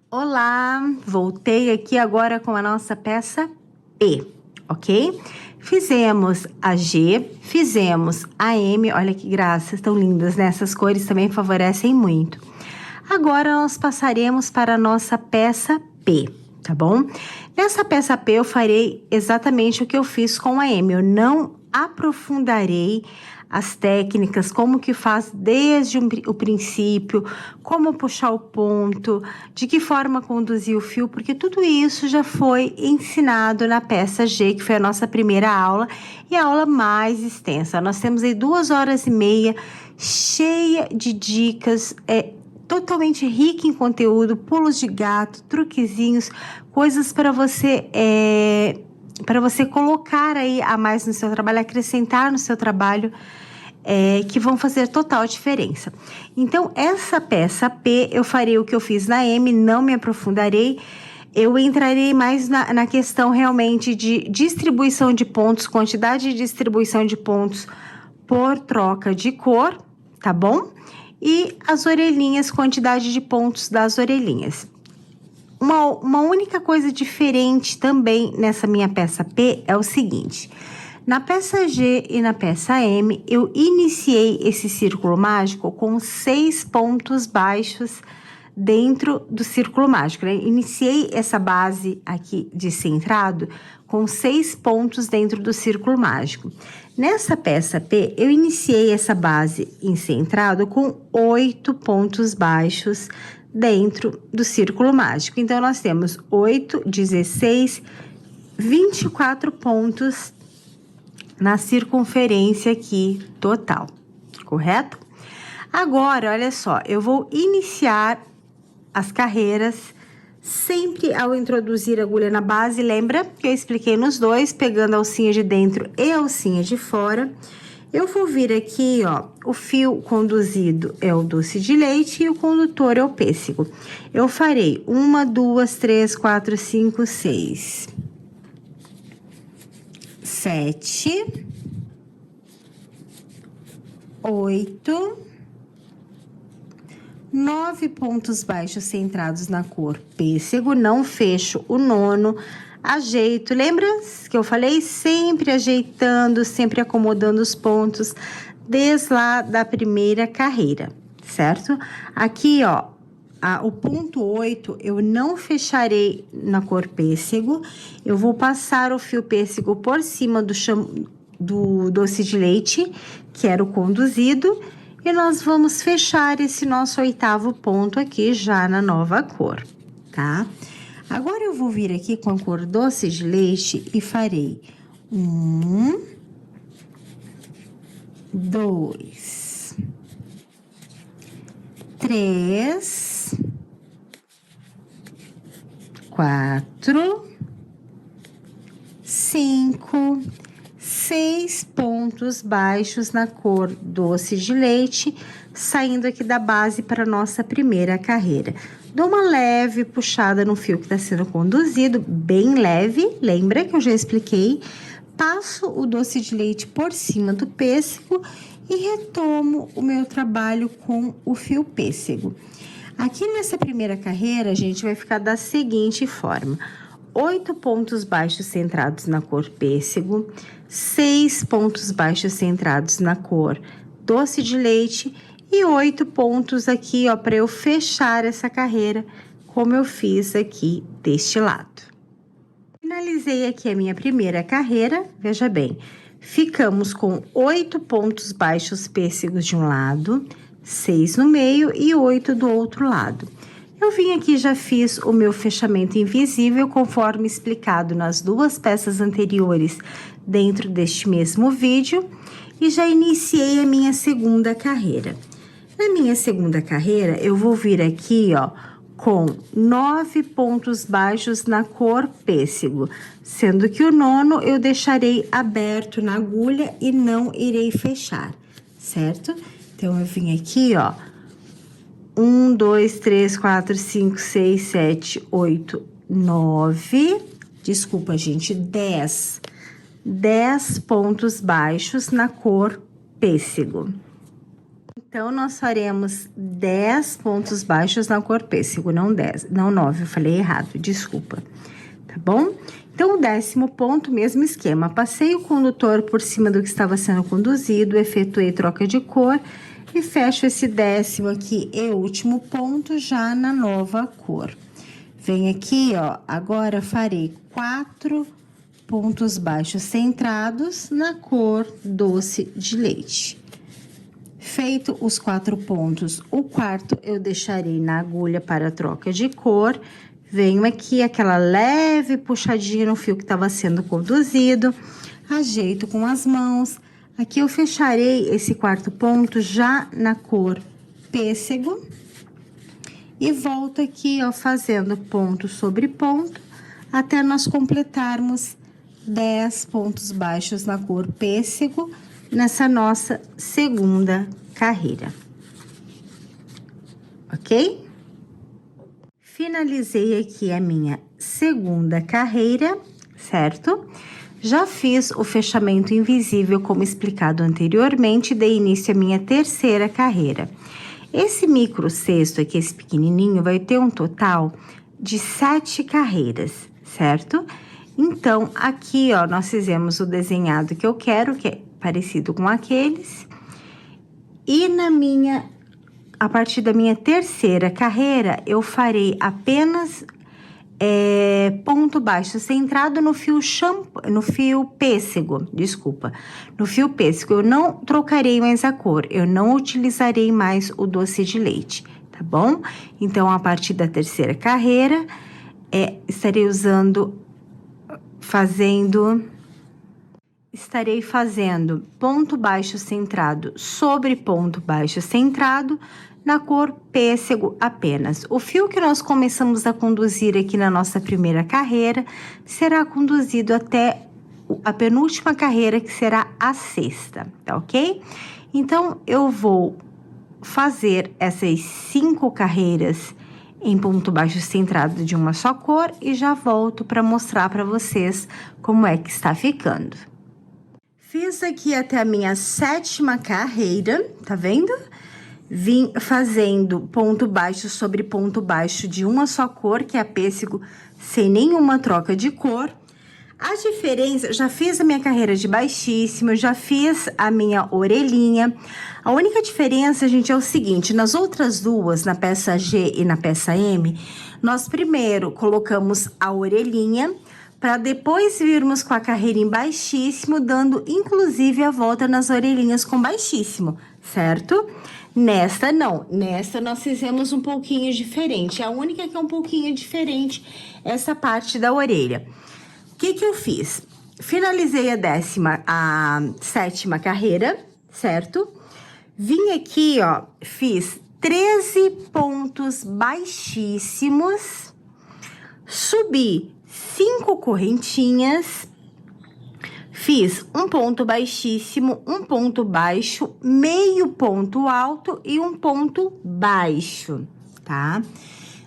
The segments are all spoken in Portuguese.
Olá, voltei aqui agora com a nossa peça P, ok? Fizemos a G, fizemos a M, olha que graças, tão lindas, né? Essas cores também favorecem muito. Agora, nós passaremos para a nossa peça P, tá bom? Nessa peça P, eu farei exatamente o que eu fiz com a M, eu não aprofundarei as técnicas, como que faz desde o princípio, como puxar o ponto, de que forma conduzir o fio, porque tudo isso já foi ensinado na peça G, que foi a nossa primeira aula, e a aula mais extensa. Nós temos aí 2h30, cheia de dicas, totalmente rica em conteúdo, pulos de gato, truquezinhos, coisas para você colocar aí a mais no seu trabalho, acrescentar no seu trabalho, que vão fazer total diferença. Então, essa peça P, eu farei o que eu fiz na M, não me aprofundarei. Eu entrarei mais na questão realmente de distribuição de pontos, quantidade de distribuição de pontos por troca de cor, tá bom? E as orelhinhas, quantidade de pontos das orelhinhas. Uma única coisa diferente também nessa minha peça P é o seguinte: na peça G e na peça M, eu iniciei esse círculo mágico com 6 pontos baixos dentro do círculo mágico, né? Iniciei essa base aqui de centrado com 6 pontos dentro do círculo mágico. Nessa peça P, eu iniciei essa base em centrado com 8 pontos baixos dentro do círculo mágico. Então, nós temos 8, 16, 24 pontos na circunferência aqui total, correto? Agora, olha só, eu vou iniciar as carreiras sempre ao introduzir a agulha na base. Lembra que eu expliquei nos dois, pegando a alcinha de dentro e a alcinha de fora. Eu vou vir aqui, ó, o fio conduzido é o doce de leite e o condutor é o pêssego. Eu farei 1, 2, 3, 4, 5, 6, 7, 8, 9 pontos baixos centrados na cor pêssego, não fecho o nono, ajeito, lembra que eu falei? Sempre ajeitando, sempre acomodando os pontos desde lá da primeira carreira, certo? Aqui, ó, o ponto 8, eu não fecharei na cor pêssego, eu vou passar o fio pêssego por cima do doce de leite, que era o conduzido, e nós vamos fechar esse nosso 8º ponto aqui já na nova cor, tá? Agora, eu vou vir aqui com a cor doce de leite e farei 1, 2, 3, 4, 5, 6 pontos baixos na cor doce de leite, saindo aqui da base para a nossa primeira carreira. Dou uma leve puxada no fio que está sendo conduzido, bem leve, lembra que eu já expliquei? Passo o doce de leite por cima do pêssego e retomo o meu trabalho com o fio pêssego. Aqui nessa primeira carreira, a gente vai ficar da seguinte forma: 8 pontos baixos centrados na cor pêssego, 6 pontos baixos centrados na cor doce de leite e 8 pontos aqui, ó, para eu fechar essa carreira, como eu fiz aqui deste lado. Finalizei aqui a minha primeira carreira, veja bem, ficamos com 8 pontos baixos pêssegos de um lado, 6 no meio e 8 do outro lado. Eu vim aqui e já fiz o meu fechamento invisível, conforme explicado nas 2 peças anteriores dentro deste mesmo vídeo, e já iniciei a minha segunda carreira. Na minha segunda carreira, eu vou vir aqui, ó, com 9 pontos baixos na cor pêssego, sendo que o nono eu deixarei aberto na agulha e não irei fechar, certo? Então, eu vim aqui, ó, 1, 2, 3, 4, 5, 6, 7, 8, 9, desculpa, gente, 10 pontos baixos na cor pêssego. Então, nós faremos 10 pontos baixos na cor pêssego, não 10, não 9, eu falei errado, desculpa, tá bom? Então, o 10º ponto, mesmo esquema, passei o condutor por cima do que estava sendo conduzido, efetuei troca de cor e fecho esse 10º aqui e último ponto já na nova cor. Vem aqui, ó, agora farei 4 pontos baixos centrados na cor doce de leite. Feito os 4 pontos, o quarto eu deixarei na agulha para troca de cor. Venho aqui, aquela leve puxadinha no fio que estava sendo conduzido, ajeito com as mãos. Aqui eu fecharei esse 4º ponto já na cor pêssego. E volto aqui, ó, fazendo ponto sobre ponto, até nós completarmos 10 pontos baixos na cor pêssego, nessa nossa segunda carreira. Ok? Finalizei aqui a minha segunda carreira, certo? Já fiz o fechamento invisível, como explicado anteriormente, dei início à minha terceira carreira. Esse micro cesto aqui, esse pequenininho, vai ter um total de 7 carreiras, certo? Então, aqui, ó, nós fizemos o desenhado que eu quero, que é parecido com aqueles. E a partir da minha terceira carreira, eu farei apenas ponto baixo centrado no fio pêssego, desculpa. No fio pêssego, eu não trocarei mais a cor, eu não utilizarei mais o doce de leite, tá bom? Então, a partir da terceira carreira, estarei fazendo ponto baixo centrado sobre ponto baixo centrado na cor pêssego apenas. O fio que nós começamos a conduzir aqui na nossa primeira carreira será conduzido até a penúltima carreira, que será a sexta, tá ok? Então, eu vou fazer essas 5 carreiras em ponto baixo centrado de uma só cor e já volto para mostrar para vocês como é que está ficando. Fiz aqui até a minha 7ª carreira, tá vendo? Vim fazendo ponto baixo sobre ponto baixo de uma só cor, que é a pêssego, sem nenhuma troca de cor. A diferença, já fiz a minha carreira de baixíssimo, já fiz a minha orelhinha. A única diferença, gente, é o seguinte: nas outras duas, na peça G e na peça M, nós primeiro colocamos a orelhinha, para depois virmos com a carreira em baixíssimo, dando inclusive a volta nas orelhinhas com baixíssimo, certo? Nesta não, nesta nós fizemos um pouquinho diferente. A única que é um pouquinho diferente é essa parte da orelha. O que eu fiz? Finalizei a 7ª carreira, certo? Vim aqui, ó, fiz 13 pontos baixíssimos, subi 5 correntinhas, fiz um ponto baixíssimo, um ponto baixo, meio ponto alto e um ponto baixo, tá?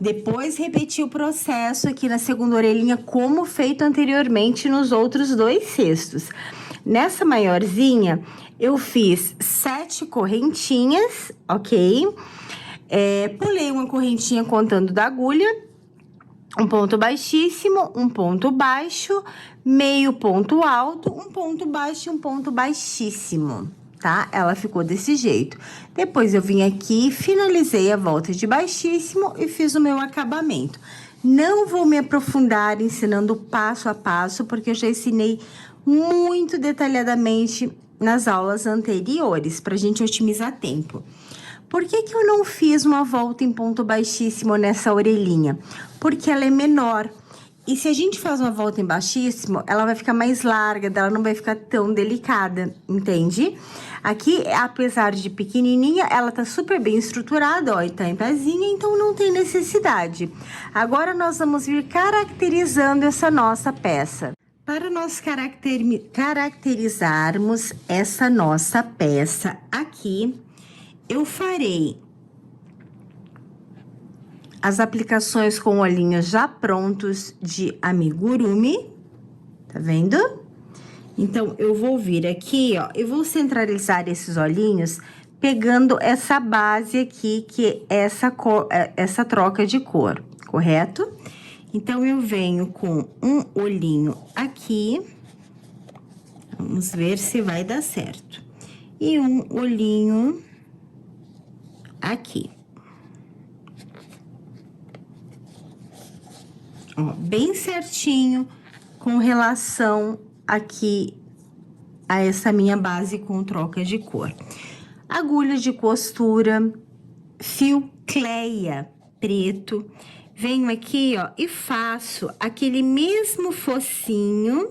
Depois repeti o processo aqui na segunda orelhinha, como feito anteriormente nos outros 2 cestos. Nessa maiorzinha, eu fiz 7 correntinhas, ok? Pulei uma correntinha contando da agulha, um ponto baixíssimo, um ponto baixo, meio ponto alto, um ponto baixo e um ponto baixíssimo, tá? Ela ficou desse jeito. Depois eu vim aqui, finalizei a volta de baixíssimo e fiz o meu acabamento. Não vou me aprofundar ensinando passo a passo, porque eu já ensinei muito detalhadamente nas aulas anteriores, pra gente otimizar tempo. Por que eu não fiz uma volta em ponto baixíssimo nessa orelhinha? Porque ela é menor. E se a gente faz uma volta em baixíssimo, ela vai ficar mais larga, ela não vai ficar tão delicada, entende? Aqui, apesar de pequenininha, ela tá super bem estruturada, ó, e tá em pezinha, então não tem necessidade. Agora, nós vamos vir caracterizando essa nossa peça. Para nós caracterizarmos essa nossa peça aqui, eu farei as aplicações com olhinhos já prontos de amigurumi, tá vendo? Então, eu vou vir aqui, ó, e vou centralizar esses olhinhos pegando essa base aqui, que é essa troca de cor, correto? Então, eu venho com um olhinho aqui. Vamos ver se vai dar certo. E um olhinho aqui. Ó, bem certinho com relação aqui a essa minha base com troca de cor. Agulha de costura, fio Cleia preto. Venho aqui, ó, e faço aquele mesmo focinho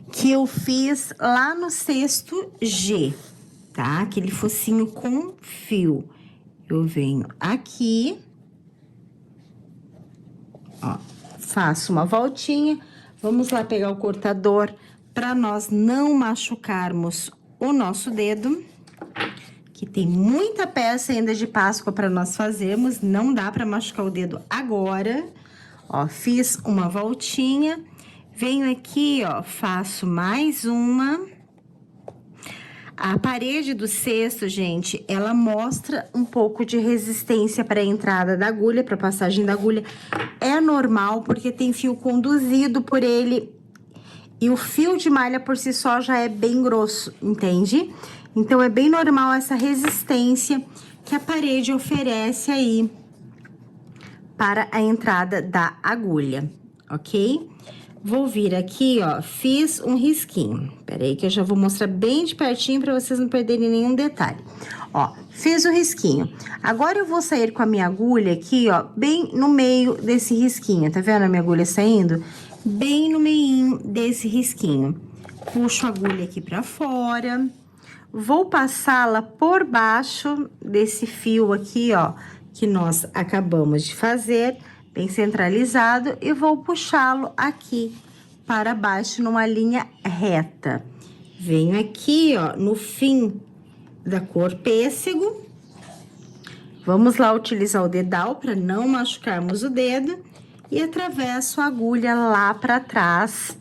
que eu fiz lá no cesto G, tá? Aquele focinho com fio. Eu venho aqui, ó, faço uma voltinha. Vamos lá pegar o cortador para nós não machucarmos o nosso dedo, que tem muita peça ainda de Páscoa para nós fazermos, não dá para machucar o dedo agora. Ó, fiz uma voltinha, venho aqui, ó, faço mais uma. A parede do cesto, gente, ela mostra um pouco de resistência para a entrada da agulha, para a passagem da agulha. É normal, porque tem fio conduzido por ele e o fio de malha por si só já é bem grosso, entende? Então, é bem normal essa resistência que a parede oferece aí para a entrada da agulha, ok? Vou vir aqui, ó, fiz um risquinho. Peraí que eu já vou mostrar bem de pertinho para vocês não perderem nenhum detalhe. Ó, fiz o risquinho. Agora, eu vou sair com a minha agulha aqui, ó, bem no meio desse risquinho. Tá vendo a minha agulha saindo? Bem no meinho desse risquinho. Puxo a agulha aqui pra fora. Vou passá-la por baixo desse fio aqui, ó, que nós acabamos de fazer, bem centralizado, e vou puxá-lo aqui para baixo numa linha reta. Venho aqui, ó, no fim da cor pêssego. Vamos lá utilizar o dedal para não machucarmos o dedo e atravesso a agulha lá para trás,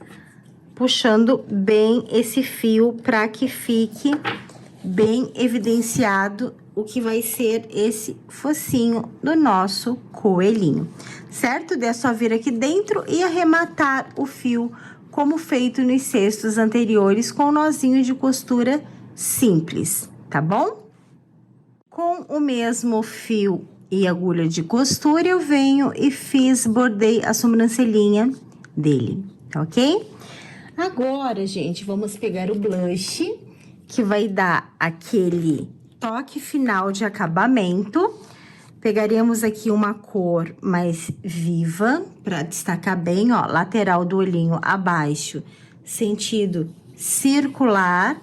puxando bem esse fio para que fique bem evidenciado o que vai ser esse focinho do nosso coelhinho, certo? É só vir aqui dentro e arrematar o fio como feito nos cestos anteriores com nozinho de costura simples, tá bom? Com o mesmo fio e agulha de costura, eu venho e bordei a sobrancelhinha dele, tá ok? Agora, gente, vamos pegar o blush, que vai dar aquele toque final de acabamento. Pegaremos aqui uma cor mais viva, para destacar bem, ó, lateral do olhinho abaixo, sentido circular,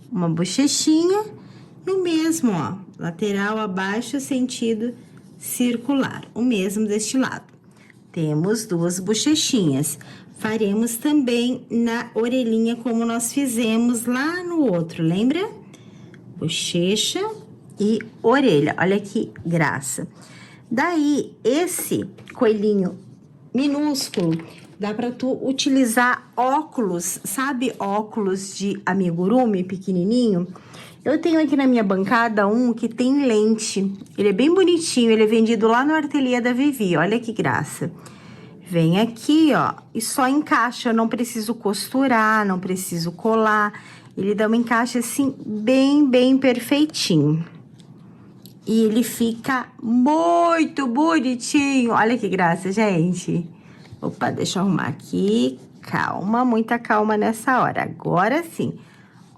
uma bochechinha, e o mesmo, ó, lateral abaixo, sentido circular, o mesmo deste lado. Temos duas bochechinhas. Faremos também na orelhinha, como nós fizemos lá no outro, lembra? Bochecha e orelha, olha que graça. Daí, esse coelhinho minúsculo, dá pra tu utilizar óculos, sabe? Óculos de amigurumi pequenininho. Eu tenho aqui na minha bancada um que tem lente. Ele é bem bonitinho, ele é vendido lá no Arteliê da Vivi, olha que graça. Vem aqui, ó, e só encaixa, eu não preciso costurar, não preciso colar. Ele dá um encaixe assim, bem perfeitinho. E ele fica muito bonitinho. Olha que graça, gente. Opa, deixa eu arrumar aqui. Calma, muita calma nessa hora. Agora sim.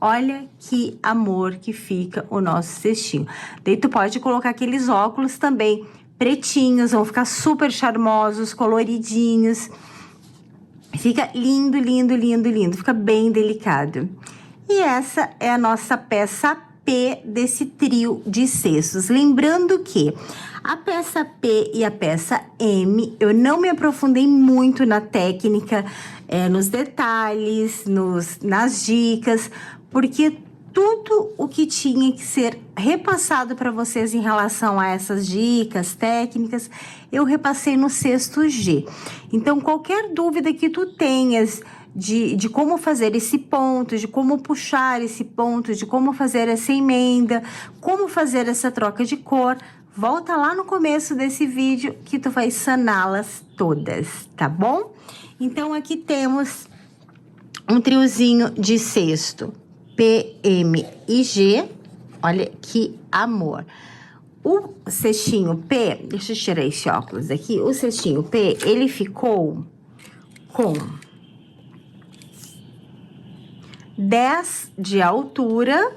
Olha que amor que fica o nosso cestinho. Daí tu pode colocar aqueles óculos também pretinhos, vão ficar super charmosos, coloridinhos. Fica lindo, lindo, lindo, lindo. Fica bem delicado. E essa é a nossa peça P desse trio de cestos. Lembrando que a peça P e a peça M, eu não me aprofundei muito na técnica, nos detalhes, nas dicas, porque tudo o que tinha que ser repassado para vocês em relação a essas dicas, técnicas, eu repassei no cesto G. Então, qualquer dúvida que tu tenhas de como fazer esse ponto, de como puxar esse ponto, de como fazer essa emenda, como fazer essa troca de cor, volta lá no começo desse vídeo que tu vai saná-las todas, tá bom? Então, aqui temos um triozinho de cesto P, M e G. Olha que amor. O cestinho P, deixa eu tirar esse óculos aqui. O cestinho P, ele ficou com 10 de altura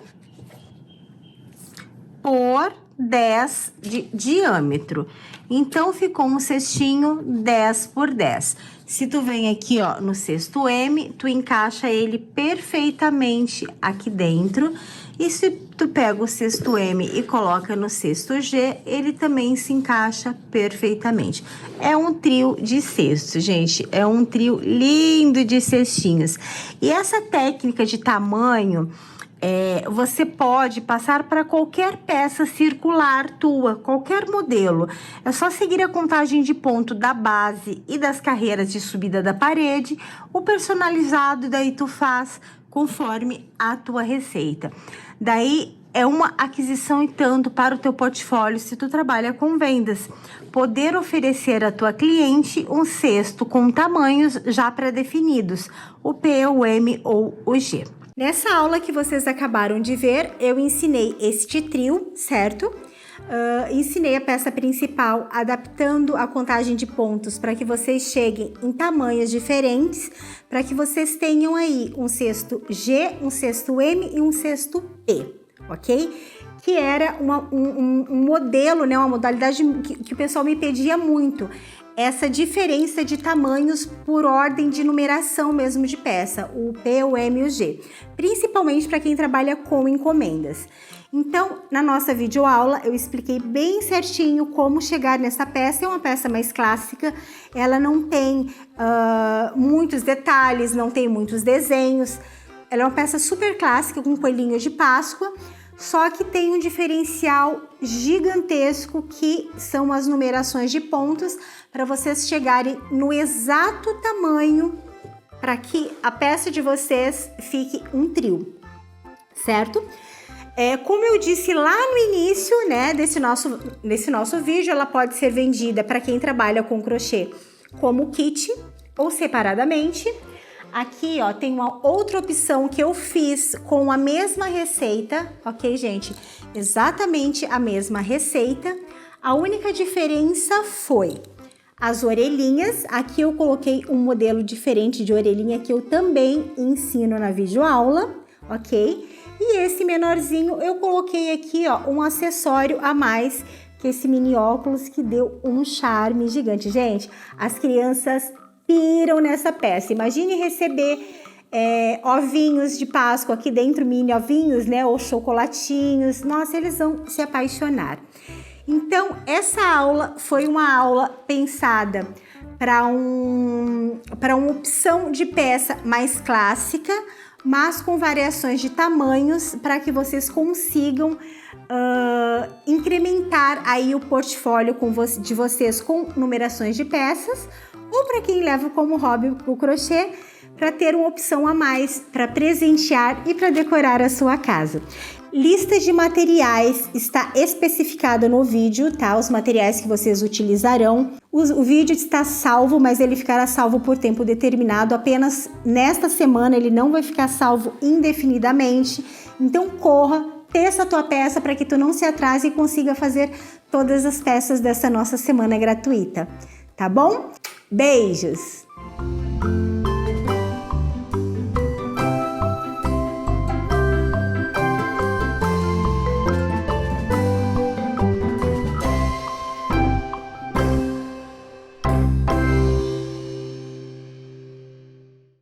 por 10 de diâmetro. Então, ficou um cestinho 10 por 10. Se tu vem aqui, ó, no cesto M, tu encaixa ele perfeitamente aqui dentro. E se tu pega o cesto M e coloca no cesto G, ele também se encaixa perfeitamente. É um trio de cestos, gente. É um trio lindo de cestinhos. E essa técnica de tamanho, você pode passar para qualquer peça circular tua, qualquer modelo. É só seguir a contagem de ponto da base e das carreiras de subida da parede. O personalizado, daí tu faz conforme a tua receita. Daí é uma aquisição e tanto para o teu portfólio se tu trabalha com vendas. Poder oferecer à tua cliente um cesto com tamanhos já pré-definidos, o P, o M ou o G. Nessa aula que vocês acabaram de ver, eu ensinei este trio, certo? Ensinei a peça principal adaptando a contagem de pontos para que vocês cheguem em tamanhos diferentes, para que vocês tenham aí um cesto G, um cesto M e um cesto P, ok? Que era um modelo, né, uma modalidade que o pessoal me pedia muito. Essa diferença de tamanhos por ordem de numeração mesmo de peça, o P, o M e o G, principalmente para quem trabalha com encomendas. Então, na nossa videoaula, eu expliquei bem certinho como chegar nessa peça. É uma peça mais clássica, ela não tem muitos detalhes, não tem muitos desenhos. Ela é uma peça super clássica com coelhinho de Páscoa, só que tem um diferencial gigantesco que são as numerações de pontos para vocês chegarem no exato tamanho para que a peça de vocês fique um trio, certo? Como eu disse lá no início, né, desse nosso vídeo, ela pode ser vendida para quem trabalha com crochê como kit ou separadamente. Aqui, ó, tem uma outra opção que eu fiz com a mesma receita, ok, gente? Exatamente a mesma receita. A única diferença foi as orelhinhas. Aqui eu coloquei um modelo diferente de orelhinha que eu também ensino na videoaula, ok? E esse menorzinho eu coloquei aqui, ó, um acessório a mais, que esse mini óculos que deu um charme gigante. Gente, as crianças piram nessa peça. Imagine receber ovinhos de Páscoa aqui dentro, mini ovinhos, né? Ou chocolatinhos. Nossa, eles vão se apaixonar. Então, essa aula foi uma aula pensada para uma opção de peça mais clássica, mas com variações de tamanhos para que vocês consigam incrementar aí o portfólio de vocês com numerações de peças, ou para quem leva como hobby o crochê, para ter uma opção a mais para presentear e para decorar a sua casa. Lista de materiais está especificada no vídeo, tá? Os materiais que vocês utilizarão. O vídeo está salvo, mas ele ficará salvo por tempo determinado. Apenas nesta semana, ele não vai ficar salvo indefinidamente. Então, corra, testa a tua peça para que tu não se atrase e consiga fazer todas as peças dessa nossa semana gratuita, tá bom? Beijos!